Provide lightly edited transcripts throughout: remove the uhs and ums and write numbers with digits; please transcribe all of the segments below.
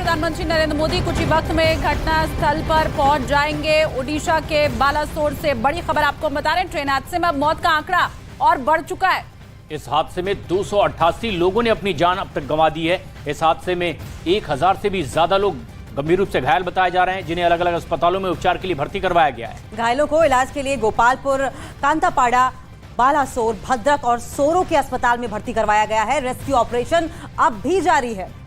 प्रधानमंत्री नरेंद्र मोदी कुछ ही वक्त में घटना स्थल पर पहुंच जाएंगे। ओडिशा के बालासोर से बड़ी खबर आपको बता रहे हैं। ट्रेन हादसे में अब मौत का आंकड़ा और बढ़ चुका है। इस हादसे में 288 लोगों ने अपनी जान अब तक गंवा दी है। इस हादसे में 1000 से भी ज्यादा लोग गंभीर रूप से घायल बताए जा रहे हैं, जिन्हें अलग अलग अस्पतालों में उपचार के लिए भर्ती करवाया गया है। घायलों को इलाज के लिए गोपालपुर, कांतापाड़ा, बालासोर, भद्रक और सोरो के अस्पताल में भर्ती करवाया गया है। रेस्क्यू ऑपरेशन अब भी जारी है।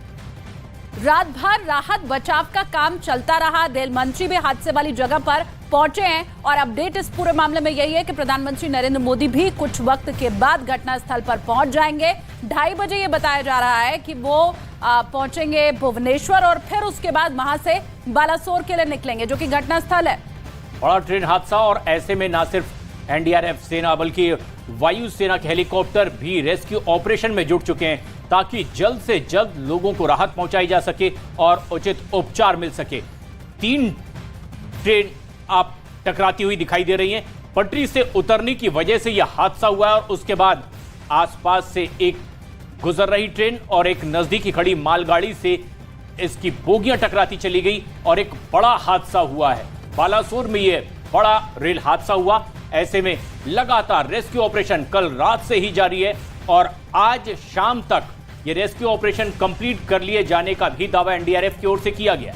रात भर राहत बचाव का काम चलता रहा। रेल मंत्री भी हादसे वाली जगह पर पहुंचे हैं और अपडेट इस पूरे मामले में यही है कि प्रधानमंत्री नरेंद्र मोदी भी कुछ वक्त के बाद घटनास्थल पर पहुंच जाएंगे। 2:30 बजे ये बताया जा रहा है कि वो पहुंचेंगे भुवनेश्वर और फिर उसके बाद वहां से बालासोर के लिए निकलेंगे, जो कि घटनास्थल है। बड़ा ट्रेन हादसा, और ऐसे में न सिर्फ एनडीआरएफ सेना बल्कि वायुसेना के हेलीकॉप्टर भी रेस्क्यू ऑपरेशन में जुट चुके हैं, ताकि जल्द से जल्द लोगों को राहत पहुंचाई जा सके और उचित उपचार मिल सके। 3 ट्रेन आप टकराती हुई दिखाई दे रही हैं। पटरी से उतरने की वजह से यह हादसा हुआ है और उसके बाद आसपास से एक गुजर रही ट्रेन और एक नजदीकी खड़ी मालगाड़ी से इसकी बोगियां टकराती चली गई और एक बड़ा हादसा हुआ है। बालासोर में यह बड़ा रेल हादसा हुआ। ऐसे में लगातार रेस्क्यू ऑपरेशन कल रात से ही जारी है और आज शाम तक ये रेस्क्यू ऑपरेशन कंप्लीट कर लिए जाने का भी दावा एनडीआरएफ की ओर से किया गया।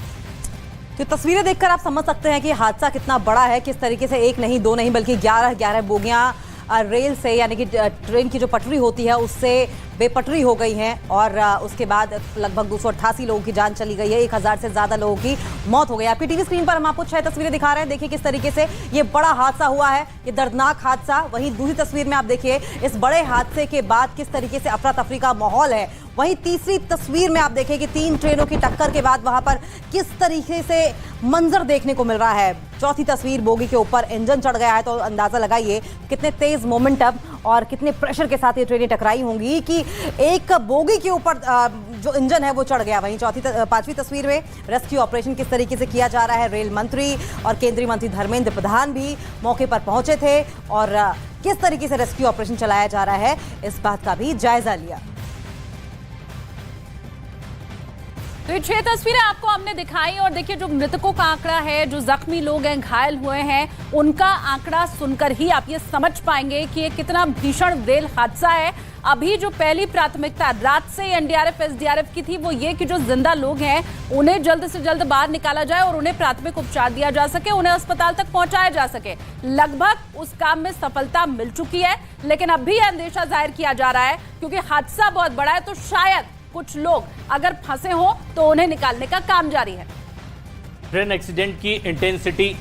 तो तस्वीरें देखकर आप समझ सकते हैं कि हादसा कितना बड़ा है। किस तरीके से एक नहीं, दो नहीं, बल्कि 11 बोगियां रेल से, यानी कि ट्रेन की जो पटरी होती है उससे बेपटरी हो गई हैं और उसके बाद लगभग 288 लोगों की जान चली गई है। 1000 से ज्यादा लोगों की मौत हो गई। आपकी टीवी स्क्रीन पर हम आपको 6 तस्वीरें दिखा रहे हैं। देखिए किस तरीके से ये बड़ा हादसा हुआ है, ये दर्दनाक हादसा। वहीं दूसरी तस्वीर में आप देखिए इस बड़े हादसे के बाद किस तरीके से अफरा तफरी का माहौल है। वहीं तीसरी तस्वीर में आप देखिए कि 3 ट्रेनों की टक्कर के बाद वहां पर किस तरीके से मंजर देखने को मिल रहा है। चौथी तस्वीर, बोगी के ऊपर इंजन चढ़ गया है, तो अंदाजा लगाइए कितने तेज मोमेंटम और कितने प्रेशर के साथ ये ट्रेनें टकराई होंगी कि एक बोगी के ऊपर जो इंजन है वो चढ़ गया। वहीं 5वीं तस्वीर में रेस्क्यू ऑपरेशन किस तरीके से किया जा रहा है। रेल मंत्री और केंद्रीय मंत्री धर्मेंद्र प्रधान भी मौके पर पहुंचे थे और किस तरीके से रेस्क्यू ऑपरेशन चलाया जा रहा है इस बात का भी जायजा लिया। तो ये 6 तस्वीरें आपको हमने दिखाई और देखिए जो मृतकों का आंकड़ा है, जो जख्मी लोग हैं, घायल हुए हैं, उनका आंकड़ा सुनकर ही आप ये समझ पाएंगे कि ये कितना भीषण रेल हादसा है। अभी जो पहली प्राथमिकता रात से एनडीआरएफ एसडीआरएफ की थी वो ये कि जो जिंदा लोग हैं उन्हें जल्द से जल्द बाहर निकाला जाए और उन्हें प्राथमिक उपचार दिया जा सके, उन्हें अस्पताल तक पहुंचाया जा सके। लगभग उस काम में सफलता मिल चुकी है, लेकिन अब भी अंदेशा जाहिर किया जा रहा है क्योंकि हादसा बहुत बड़ा है, तो शायद कुछ लोग अगर फंसे हो तो उन्हें निकालने का काम जारी है। ट्रेन एक्सीडेंट की इंटेंसिटी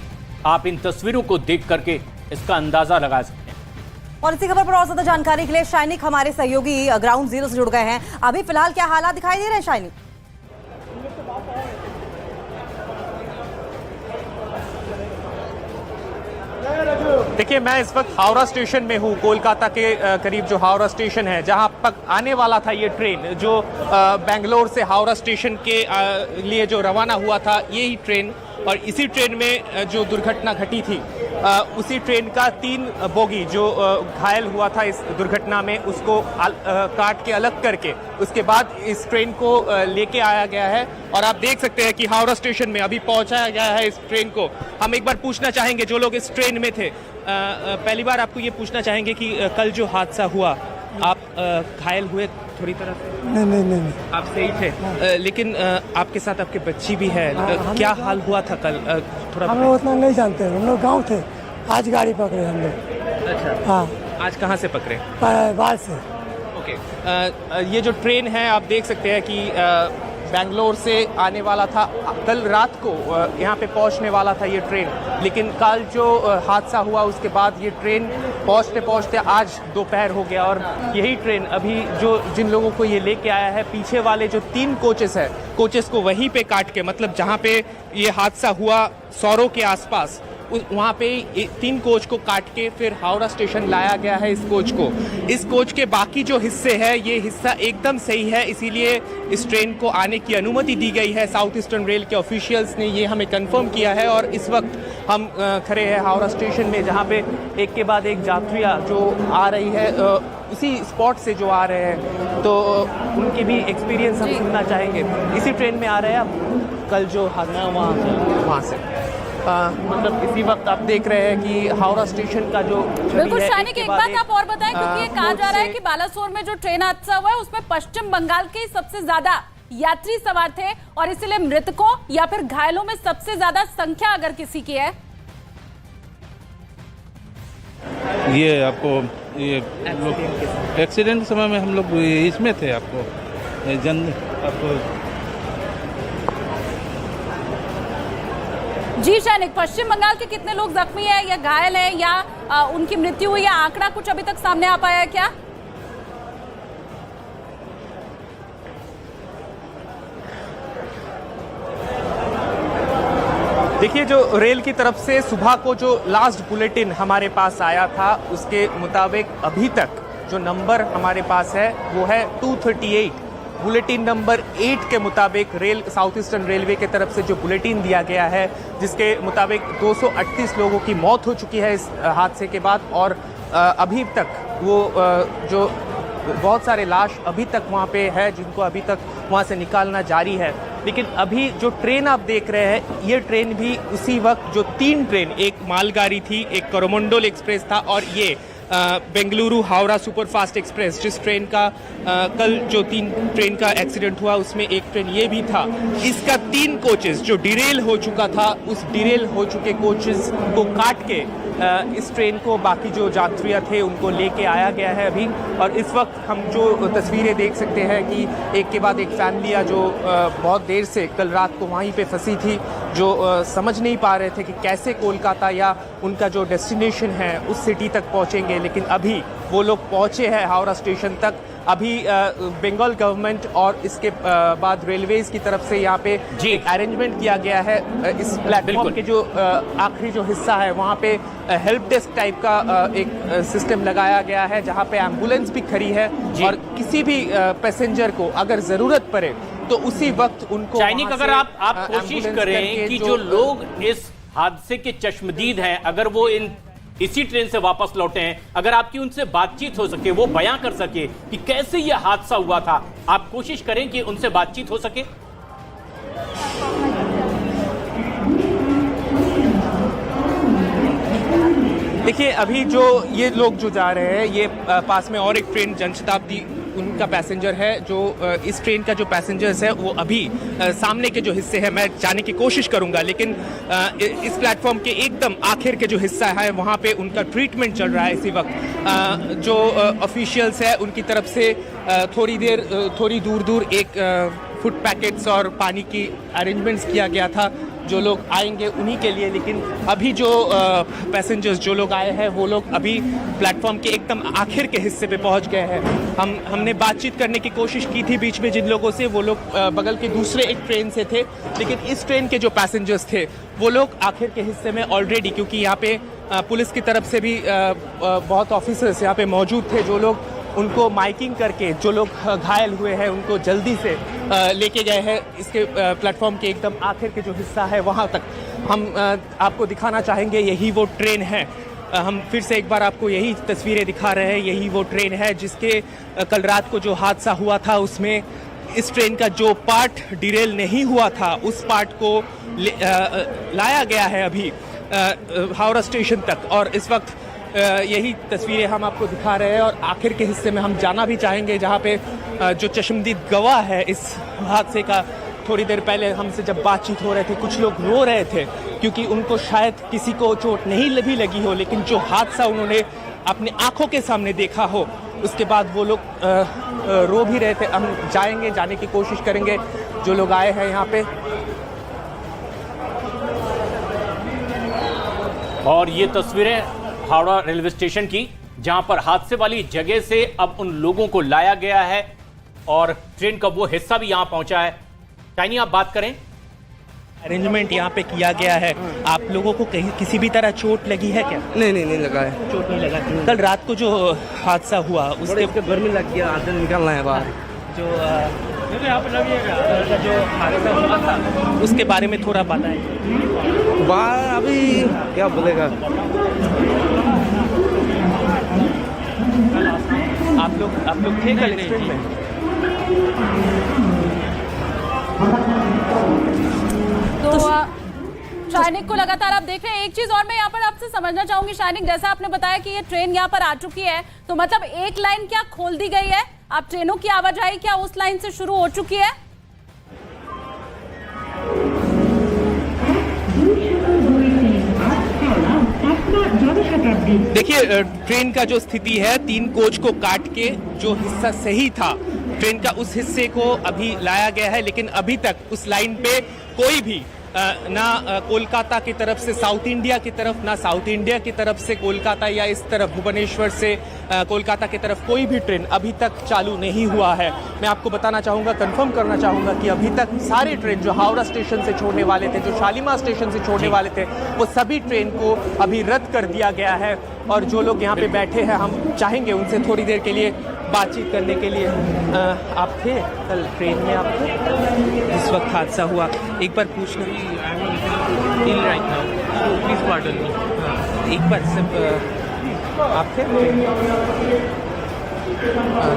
आप इन तस्वीरों को देख करके इसका अंदाजा लगा सकते हैं। और इसी खबर पर और ज्यादा जानकारी के लिए शाइनिक हमारे सहयोगी ग्राउंड जीरो से जुड़ गए हैं। अभी फिलहाल क्या हालात दिखाई दे रहे हैं शाइनिक? देखिए, मैं इस वक्त हावड़ा स्टेशन में हूँ। कोलकाता के करीब जो हावड़ा स्टेशन है, जहाँ तक आने वाला था ये ट्रेन, जो बेंगलोर से हावड़ा स्टेशन के लिए जो रवाना हुआ था, यही ट्रेन, और इसी ट्रेन में जो दुर्घटना घटी थी, उसी ट्रेन का 3 बोगी जो घायल हुआ था इस दुर्घटना में, उसको काट के अलग करके उसके बाद इस ट्रेन को लेके आया गया है। और आप देख सकते हैं कि हावड़ा स्टेशन में अभी पहुंचाया गया है इस ट्रेन को। हम एक बार पूछना चाहेंगे जो लोग इस ट्रेन में थे, पहली बार आपको ये पूछना चाहेंगे कि कल जो हादसा हुआ, आप घायल हुए थोड़ी तरह से? नहीं, आप सही थे, लेकिन आपके साथ आपके बच्ची भी है। क्या हाल हुआ था कल? थोड़ा हम लोग उतना नहीं जानते, हम लोग गांव थे, आज गाड़ी पकड़े हम लोग। अच्छा, हाँ। आज कहाँ से पकड़े? बाल से। ओके, ये जो ट्रेन है आप देख सकते हैं कि बेंगलोर से आने वाला था, कल रात को यहाँ पे पहुँचने वाला था ये ट्रेन, लेकिन कल जो हादसा हुआ उसके बाद ये ट्रेन पहुँचते पहुँचते आज दोपहर हो गया। और यही ट्रेन अभी जो जिन लोगों को ये लेके आया है, पीछे वाले जो 3 कोचेस है, कोचेस को वहीं पे काट के, मतलब जहाँ पे ये हादसा हुआ सौरों के आसपास, वहाँ पे 3 कोच को काट के फिर हावड़ा स्टेशन लाया गया है इस कोच को। इस कोच के बाकी जो हिस्से हैं, ये हिस्सा एकदम सही है, इसीलिए इस ट्रेन को आने की अनुमति दी गई है। साउथ ईस्टर्न रेल के ऑफिशियल्स ने ये हमें कंफर्म किया है। और इस वक्त हम खड़े हैं हावड़ा स्टेशन में, जहाँ पे एक के बाद एक यात्रियाँ जो आ रही है उसी स्पॉट से जो आ रहे हैं, तो उनके भी एक्सपीरियंस हम सुनना चाहेंगे। इसी ट्रेन में आ रहे हैं आप? कल जो हादसा वहाँ से मतलब इसी वक्त आप देख रहे हैं कि हावड़ा स्टेशन का जो बिल्कुल शानिक, एक बात आप और बताएं, क्योंकि ये कहा जा रहा है कि बालासोर में जो ट्रेन हादसा हुआ है उसमें पश्चिम बंगाल के सबसे ज्यादा यात्री सवार थे और इसलिए मृतकों या फिर घायलों में सबसे ज्यादा संख्या अगर किसी की है। ये आपको ये एक्सीडेंट के समय में हम लोग इसमें थे, आपको जी शानिक, पश्चिम बंगाल के कितने लोग जख्मी हैं या घायल हैं या उनकी मृत्यु हुई, या आंकड़ा कुछ अभी तक सामने आ पाया है क्या? देखिए, जो रेल की तरफ से सुबह को जो लास्ट बुलेटिन हमारे पास आया था उसके मुताबिक अभी तक जो नंबर हमारे पास है वो है 238। बुलेटिन नंबर 8 के मुताबिक रेल साउथ ईस्टर्न रेलवे की तरफ से जो बुलेटिन दिया गया है, जिसके मुताबिक 238 लोगों की मौत हो चुकी है इस हादसे के बाद, और अभी तक वो जो बहुत सारे लाश अभी तक वहाँ पे है जिनको अभी तक वहाँ से निकालना जारी है। लेकिन अभी जो ट्रेन आप देख रहे हैं, ये ट्रेन भी उसी वक्त जो 3 ट्रेन, एक मालगाड़ी थी, एक कोरोमंडल एक्सप्रेस था और ये बेंगलुरु हावड़ा सुपरफास्ट एक्सप्रेस, जिस ट्रेन का कल जो 3 ट्रेन का एक्सीडेंट हुआ उसमें एक ट्रेन ये भी था। इसका 3 कोचेस जो डिरेल हो चुका था, उस डिरेल हो चुके कोचेस को काट के इस ट्रेन को बाकी जो यात्रियाँ थे उनको लेके आया गया है अभी। और इस वक्त हम जो तस्वीरें देख सकते हैं कि एक के बाद एक फैमिलियाँ जो बहुत देर से कल रात को वहीं पे फंसी थी, जो समझ नहीं पा रहे थे कि कैसे कोलकाता या उनका जो डेस्टिनेशन है उस सिटी तक पहुँचेंगे, लेकिन अभी वो लोग पहुँचे हैं हावड़ा स्टेशन तक। अभी बंगाल गवर्नमेंट और इसके बाद रेलवेज की तरफ से यहाँ पे एक अरेंजमेंट किया गया है। इस प्लेटफॉर्म के जो आखिरी जो हिस्सा है वहाँ पे हेल्प डेस्क टाइप का एक सिस्टम लगाया गया है, जहाँ पे एम्बुलेंस भी खड़ी है और किसी भी पैसेंजर को अगर ज़रूरत पड़े तो उसी वक्त उनको शानिक, अगर आप कोशिश करें कि जो लोग इस हादसे के चश्मदीद हैं, अगर वो इसी ट्रेन से वापस लौटे हैं, अगर आपकी उनसे बातचीत हो सके, वो बयां कर सके कि कैसे यह हादसा हुआ था, आप कोशिश करें कि उनसे बातचीत हो सके। देखिए, अभी जो ये लोग जो जा रहे हैं, ये पास में और एक ट्रेन जनशताब्दी उनका पैसेंजर है, जो इस ट्रेन का जो पैसेंजर्स है वो अभी सामने के जो हिस्से हैं मैं जाने की कोशिश करूंगा, लेकिन इस प्लेटफॉर्म के एकदम आखिर के जो हिस्सा है वहाँ पे उनका ट्रीटमेंट चल रहा है इसी वक्त। जो ऑफिशियल्स है उनकी तरफ से थोड़ी दूर एक फूड पैकेट्स और पानी की अरेंजमेंट्स किया गया था जो लोग आएंगे उन्हीं के लिए, लेकिन अभी जो पैसेंजर्स जो लोग आए हैं वो लोग अभी प्लेटफॉर्म के एकदम आखिर के हिस्से पे पहुंच गए हैं। हमने बातचीत करने की कोशिश की थी बीच में जिन लोगों से, वो लोग बगल के दूसरे एक ट्रेन से थे, लेकिन इस ट्रेन के जो पैसेंजर्स थे वो लोग आखिर के हिस्से में ऑलरेडी, क्योंकि यहाँ पे पुलिस की तरफ से भी बहुत ऑफिसर्स यहाँ पे मौजूद थे, जो लोग उनको माइकिंग करके जो लोग घायल हुए हैं उनको जल्दी से लेके गए हैं इसके प्लेटफॉर्म के एकदम आखिर के जो हिस्सा है वहाँ तक। हम आपको दिखाना चाहेंगे, यही वो ट्रेन है। हम फिर से एक बार आपको यही तस्वीरें दिखा रहे हैं। यही वो ट्रेन है जिसके कल रात को जो हादसा हुआ था उसमें इस ट्रेन का जो पार्ट डिरेल नहीं हुआ था उस पार्ट को लाया गया है अभी हावड़ा स्टेशन तक, और इस वक्त यही तस्वीरें हम आपको दिखा रहे हैं। और आखिर के हिस्से में हम जाना भी चाहेंगे जहाँ पे जो चश्मदीद गवाह है इस हादसे का, थोड़ी देर पहले हमसे जब बातचीत हो रहे थे कुछ लोग रो रहे थे क्योंकि उनको शायद किसी को चोट नहीं भी लगी हो, लेकिन जो हादसा उन्होंने अपने आंखों के सामने देखा हो उसके बाद वो लोग रो भी रहे थे। हम जाने की कोशिश करेंगे जो लोग आए हैं यहाँ पे। और ये तस्वीरें हावड़ा रेलवे स्टेशन की, जहां पर हादसे वाली जगह से अब उन लोगों को लाया गया है और ट्रेन का वो हिस्सा भी यहां पहुंचा है। टाइनी, आप बात करें। अरेंजमेंट यहाँ पे किया गया है। आप लोगों को कहीं किसी भी तरह चोट लगी है क्या? नहीं लगा है। चोट नहीं लगा। कल रात को जो हादसा हुआ उसके गर्मी लग गया, आदमी निकलना है बाहर। जो हादसा हुआ था उसके बारे में थोड़ा बताएं। बाहर अभी क्या बोलेगा। आप लोग थे कल इस ट्रेन में? तो शाइनिक को लगातार आप देख रहे हैं। एक चीज और मैं यहाँ पर आपसे समझना चाहूंगी शाइनिक, जैसा आपने बताया कि ये ट्रेन यहाँ पर आ चुकी है, तो मतलब एक लाइन क्या खोल दी गई है? आप ट्रेनों की आवाजाही क्या उस लाइन से शुरू हो चुकी है? देखिए, ट्रेन का जो स्थिति है, 3 कोच को काट के जो हिस्सा सही था ट्रेन का, उस हिस्से को अभी लाया गया है, लेकिन अभी तक उस लाइन पे कोई भी ना कोलकाता की तरफ से साउथ इंडिया की तरफ, ना साउथ इंडिया की तरफ से कोलकाता या इस तरफ भुवनेश्वर से कोलकाता की तरफ कोई भी ट्रेन अभी तक चालू नहीं हुआ है। मैं आपको बताना चाहूँगा, कंफर्म करना चाहूँगा कि अभी तक सारे ट्रेन जो हावड़ा स्टेशन से छोड़ने वाले थे, जो शालीमार स्टेशन से छोड़ने वाले थे, वो सभी ट्रेन को अभी रद्द कर दिया गया है। और जो लोग यहाँ पे बैठे हैं, हम चाहेंगे उनसे थोड़ी देर के लिए बातचीत करने के लिए। आप थे कल ट्रेन में? आप थे जिस वक्त हादसा हुआ? एक बार पूछना, एक बार सब आप थे?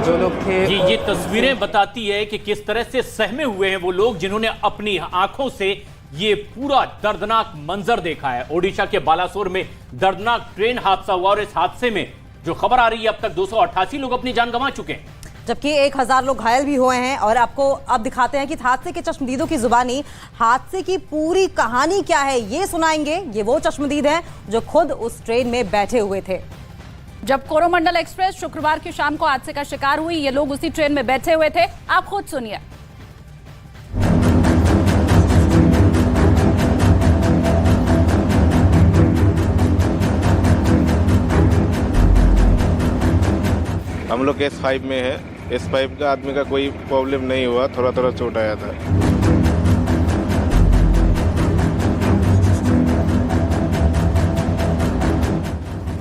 जो लोग थे, ये तस्वीरें बताती है कि किस तरह से सहमे हुए हैं वो लोग जिन्होंने अपनी आंखों से ये पूरा दर्दनाक मंजर देखा है। ओडिशा के बालासोर में दर्दनाक ट्रेन हादसा हुआ और इस हादसे में जो खबर आ रही है, अब तक 288 लोग अपनी जान गंवा चुके हैं, जबकि 1000 लोग घायल भी हुए हैं। और आपको अब दिखाते हैं कि हादसे के चश्मदीदों की जुबानी हादसे की पूरी कहानी क्या है, ये सुनाएंगे। ये वो चश्मदीद हैं जो खुद उस ट्रेन में बैठे हुए थे जब कोरोमंडल एक्सप्रेस शुक्रवार की शाम को हादसे का शिकार हुई। ये लोग उसी ट्रेन में बैठे हुए थे, आप खुद सुनिए। हम लोग S5 में है। S5 का आदमी का कोई प्रॉब्लम नहीं हुआ, थोड़ा थोड़ा चोट आया था।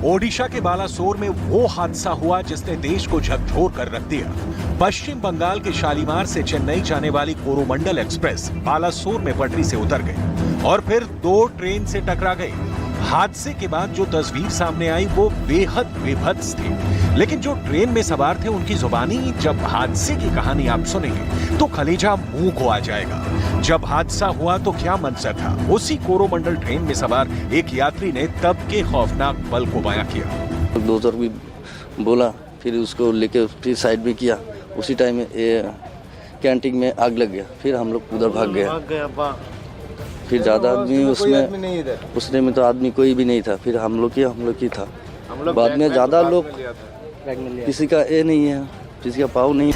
ओडिशा के बालासोर में वो हादसा हुआ जिसने देश को झकझोर कर रख दिया। पश्चिम बंगाल के शालीमार से चेन्नई जाने वाली कोरोमंडल एक्सप्रेस बालासोर में पटरी से उतर गई और फिर 2 ट्रेन से टकरा गई। हादसे के बाद जो तस्वीर सामने आई वो बेहद बेभत्स थी, लेकिन जो ट्रेन में सवार थे उनकी जुबानी जब हादसे की कहानी आप सुनेंगे तो कलेजा मुंह को आ जाएगा। जब हादसा हुआ तो क्या मंजर था, उसी कोरोमंडल ट्रेन में सवार एक यात्री ने तब के खौफनाक पल को बयां किया। डोजर भी बोला, फिर उसको लेके फिर साइड में किया, उसी टाइम में कैंटीन में आग लग गया, फिर हम लोग उधर भाग गया। फिर ज्यादा आदमी उसने में तो आदमी कोई भी नहीं था, फिर हम लोग ही था। बाद में ज्यादा लोग, किसी का ये नहीं है, किसी का पाव नहीं।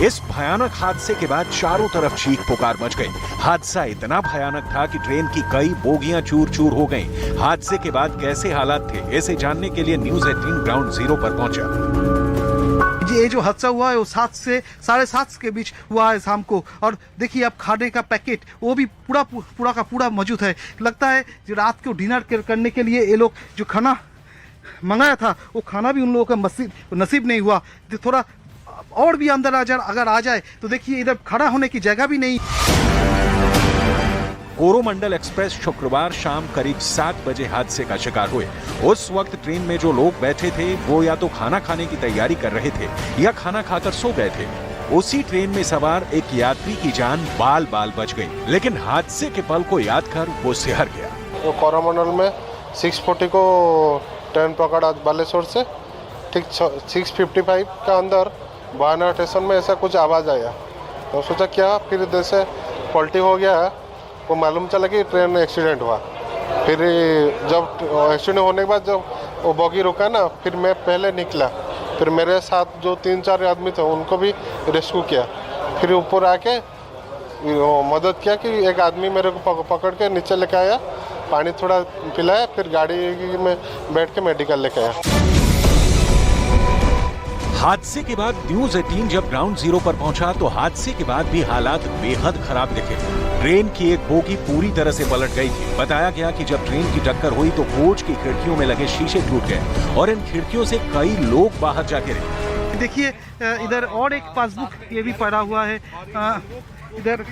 इस भयानक हादसे के बाद चारों तरफ चीख पुकार मच गई। हादसा इतना भयानक था कि ट्रेन की कई बोगियां चूर चूर हो गईं। हादसे के बाद कैसे हालात थे, इसे जानने के लिए न्यूज़ 18 ग्राउंड जीरो पर पहुंचा। ये जो हादसा हुआ है वो 7 से 7:30 के बीच हुआ है शाम को। और देखिए, अब खाने का पैकेट वो भी पूरा का पूरा मौजूद है। लगता है जो रात को डिनर करने के लिए ये लोग जो खाना मंगाया था, वो खाना भी उन लोगों का नसीब नहीं हुआ। जो थोड़ा और भी अंदर अगर आ जाए तो देखिए, इधर खड़ा होने की जगह भी नहीं। कोरोमंडल एक्सप्रेस शुक्रवार शाम करीब 7 बजे हादसे का शिकार हुए। उस वक्त ट्रेन में जो लोग बैठे थे वो या तो खाना खाने की तैयारी कर रहे थे या खाना खाकर सो गए थे। उसी ट्रेन में सवार एक यात्री की जान बाल बाल बच गई, लेकिन हादसे के पल को याद कर वो सिहर गया। तो कोरोमंडल में 640 को ट्रेन पकड़ा बालेश्वर से, ठीक 6:55 के अंदर बहाना स्टेशन में ऐसा कुछ आवाज़ आया, तो सोचा क्या, फिर जैसे पलटी हो गया, वो मालूम चला कि ट्रेन में एक्सीडेंट हुआ। फिर जब एक्सीडेंट होने के बाद जब वो बॉगी रुका ना, फिर मैं पहले निकला, फिर मेरे साथ जो 3-4 आदमी थे उनको भी रेस्क्यू किया। फिर ऊपर आके मदद किया कि एक आदमी मेरे को पकड़ के नीचे लेके आया, पानी थोड़ा पिलाया, फिर गाड़ी में बैठ के मेडिकल लेके आया। हादसे के बाद न्यूज़ 18 जब ग्राउंड जीरो पर पहुंचा तो हादसे के बाद भी हालात बेहद खराब दिखे। ट्रेन की एक बोगी पूरी तरह से पलट गई थी। बताया गया कि जब ट्रेन की टक्कर हुई तो कोच की खिड़कियों में लगे शीशे टूट गए और इन खिड़कियों से कई लोग बाहर जा गिरे। देखिए, इधर और एक पासबुक ये भी पड़ा हुआ है। इधर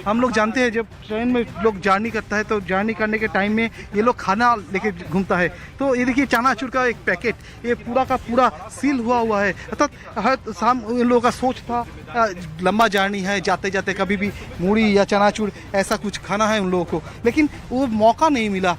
हम लोग जानते हैं जब ट्रेन में लोग जर्नी करता है तो जर्नी करने के टाइम में ये लोग खाना लेके घूमता है। तो ये देखिए चनाचूर का एक पैकेट, ये पूरा का पूरा सील हुआ है। अर्थात हर शाम इन लोगों का सोच था लंबा जर्नी है, जाते जाते कभी भी मूढ़ी या चनाचूर ऐसा कुछ खाना है उन लोगों को, लेकिन वो मौका नहीं मिला।